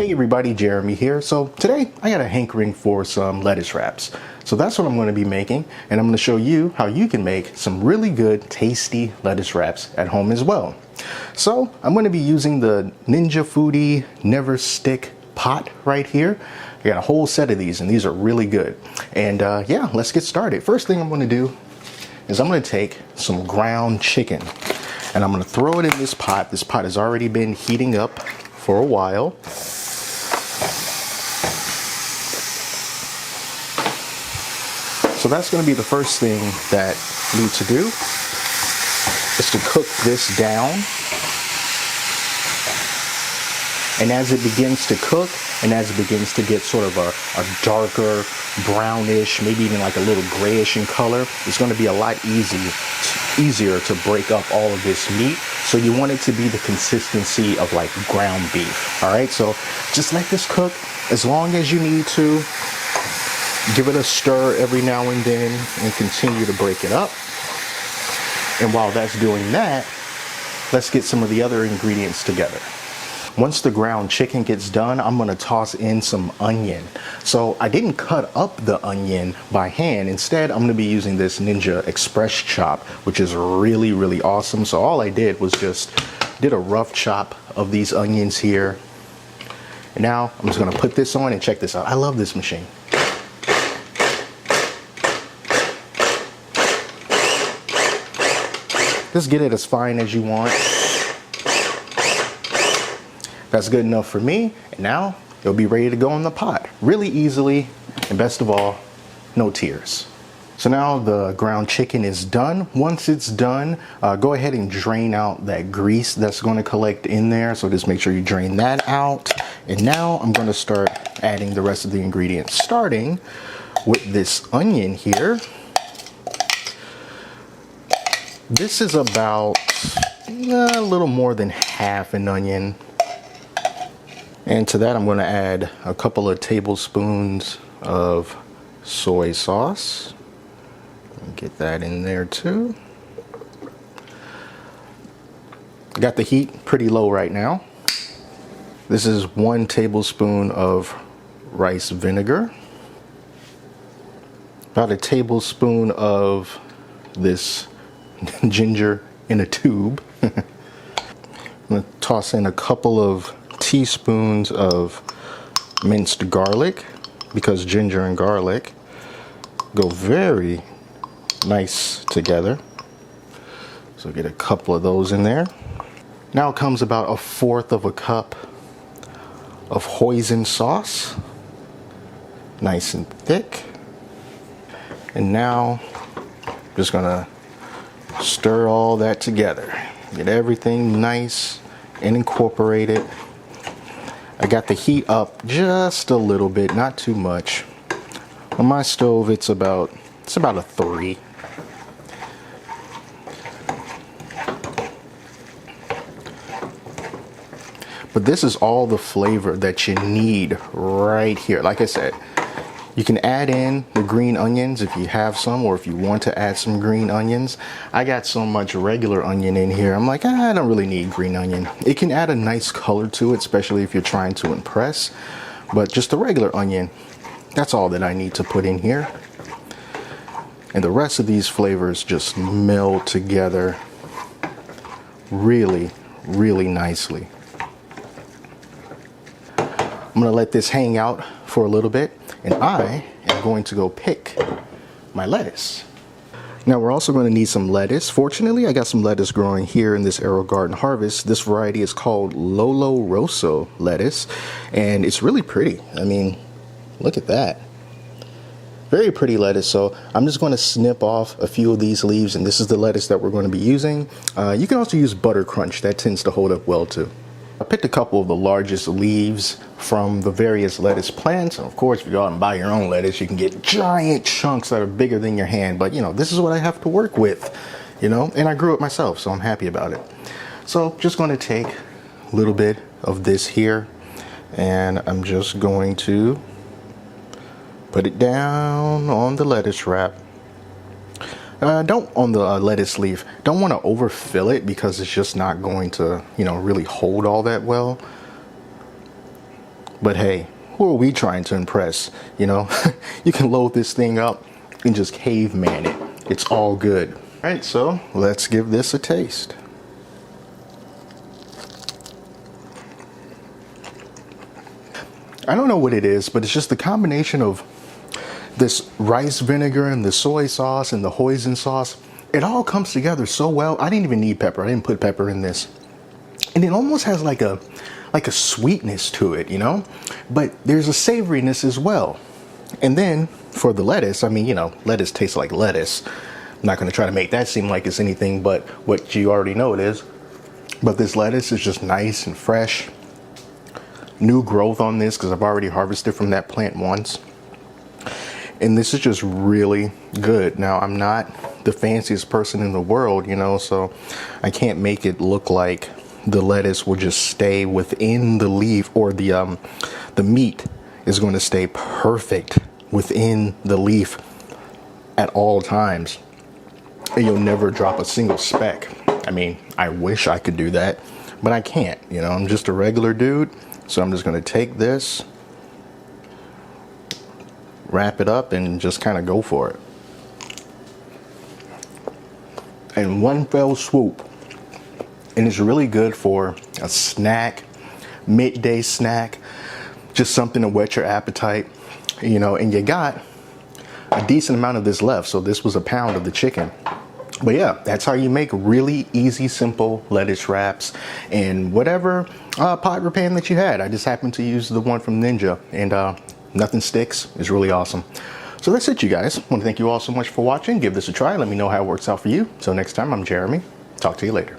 Hey everybody, Jeremy here. So today I got a hankering for some lettuce wraps. So that's what I'm going to be making, and I'm going to show you how you can make some really good, tasty lettuce wraps at home as well. So I'm going to be using the Foodi NeverStick pot right here. I got a whole set of these, and these are really good. And yeah, let's get started. First thing I'm going to do is I'm going to take some ground chicken, and I'm going to throw it in this pot. This pot has already been heating up for a while. So that's going to be the first thing that you need to do, is to cook this down. And as it begins to cook, and as it begins to get sort of a darker, brownish, maybe even like a little grayish in color, it's going to be a lot easier to break up all of this meat. So you want it to be the consistency of like ground beef. All right, so just let this cook as long as you need to. Give it a stir every now and then and continue to break it up. And while that's doing that, let's get some of the other ingredients together. Once the ground chicken gets done, I'm going to toss in some onion. So I didn't cut up the onion by hand. Instead, I'm going to be using this Ninja Express chop, which is really, really awesome. So all I did was just did a rough chop of these onions here. And now I'm just going to put this on and check this out. I love this machine. Just get it as fine as you want. That's good enough for me. And now it'll be ready to go in the pot really easily. And best of all, no tears. So now the ground chicken is done. Once it's done, go ahead and drain out that grease that's going to collect in there. So just make sure you drain that out. And now I'm going to start adding the rest of the ingredients, starting with this onion here. This is about a little more than half an onion. And to that I'm going to add a couple of tablespoons of soy sauce. Get that in there too. I got the heat pretty low right now. This is 1 tablespoon of rice vinegar. About a tablespoon of this ginger in a tube. I'm going to toss in a couple of teaspoons of minced garlic, because ginger and garlic go very nice together. So get a couple of those in there. Now comes about 1/4 cup of hoisin sauce, nice and thick. And now I'm just gonna stir all that together. Get everything nice and incorporated. I got the heat up just a little bit, not too much. On my stove, it's about a 3. But this is all the flavor that you need right here. Like I said, you can add in the green onions if you have some, or if you want to add some green onions. I got so much regular onion in here, I'm like, I don't really need green onion. It can add a nice color to it, especially if you're trying to impress. But just the regular onion, that's all that I need to put in here. And the rest of these flavors just meld together really, really nicely. I'm gonna let this hang out for a little bit, and I am going to go pick my lettuce. Now we're also going to need some lettuce. Fortunately, I got some lettuce growing here in this Arrow Garden Harvest. This variety is called Lolo Rosso lettuce, and it's really pretty. I mean, look at that. Very pretty lettuce. So I'm just going to snip off a few of these leaves, and this is the lettuce that we're going to be using. You can also use Butter Crunch. That tends to hold up well too. I picked a couple of the largest leaves from the various lettuce plants. And of course, if you go out and buy your own lettuce, you can get giant chunks that are bigger than your hand. But you know, this is what I have to work with, you know, and I grew it myself, so I'm happy about it. So just going to take a little bit of this here, and I'm just going to put it down on the lettuce wrap. Don't on the lettuce leaf. Don't want to overfill it because it's just not going to, you know, really hold all that well. But hey, who are we trying to impress? You know, you can load this thing up and just caveman it. It's all good. All right, so let's give this a taste. I don't know what it is, but it's just the combination of this rice vinegar and the soy sauce and the hoisin sauce. It all comes together so well. I didn't even need pepper. I didn't put pepper in this. And it almost has like a sweetness to it, you know? But there's a savoriness as well. And then for the lettuce, I mean, you know, lettuce tastes like lettuce. I'm not going to try to make that seem like it's anything but what you already know it is. But this lettuce is just nice and fresh. New growth on this because I've already harvested from that plant once. And this is just really good. Now, I'm not the fanciest person in the world, you know, so I can't make it look like the lettuce will just stay within the leaf, or the meat is going to stay perfect within the leaf at all times. And you'll never drop a single speck. I mean, I wish I could do that, but I can't, you know, I'm just a regular dude. So I'm just going to take this, wrap it up, and just kind of go for it. In one fell swoop. And it's really good for a snack, midday snack, just something to whet your appetite, you know, and you got a decent amount of this left. So this was a pound of the chicken. But yeah, that's how you make really easy, simple lettuce wraps in whatever pot or pan that you had. I just happened to use the one from Ninja, and nothing sticks. It's really awesome. So that's it, you guys. I want to thank you all so much for watching. Give this a try. Let me know how it works out for you. Till next time, I'm Jeremy. Talk to you later.